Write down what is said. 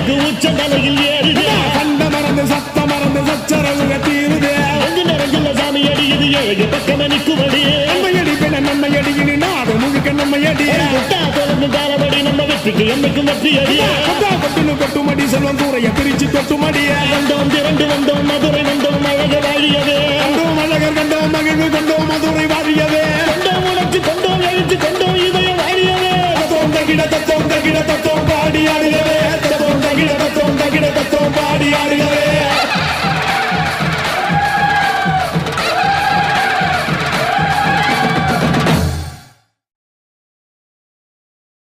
எனக்கு உச்ச தலையில் ஏறுது கண்ட மறந்து சத்த மறந்து சச்சரவுக தீருது அங்கு நிறைஞ்சுள்ள சாமி அடியுது ஏழு பக்கம் நிற்குமடி நம்மையடி பின்ன நம்மையடி இனி நாடு முழுக்க நம்மையடி தொடர்ந்து காலமடி நம்ம வெற்றிக்கு என்னைக்கும் வெற்றி அடி கொட்டுன்னு கொட்டுமடி செல்வம் தூரைய பிரிச்சு கொட்டுமடிய வந்தோம் திரண்டு வந்தோம் மதுரை வந்தோம் அழக வாழியவே கண்டோம் அழகர் கண்டோம் மகிழ்வு கண்டோம் மதுரை வாழியவே கொண்டோம் உணர்ச்சி கொண்டோம் எழுச்சி கொண்டோம் இதய வாழியவே தத்தோம் தகிட தத்தோம் பாடி ஆடுகவே தத்தோம் தகிட தத்தோம் பாடி ஆடுகவே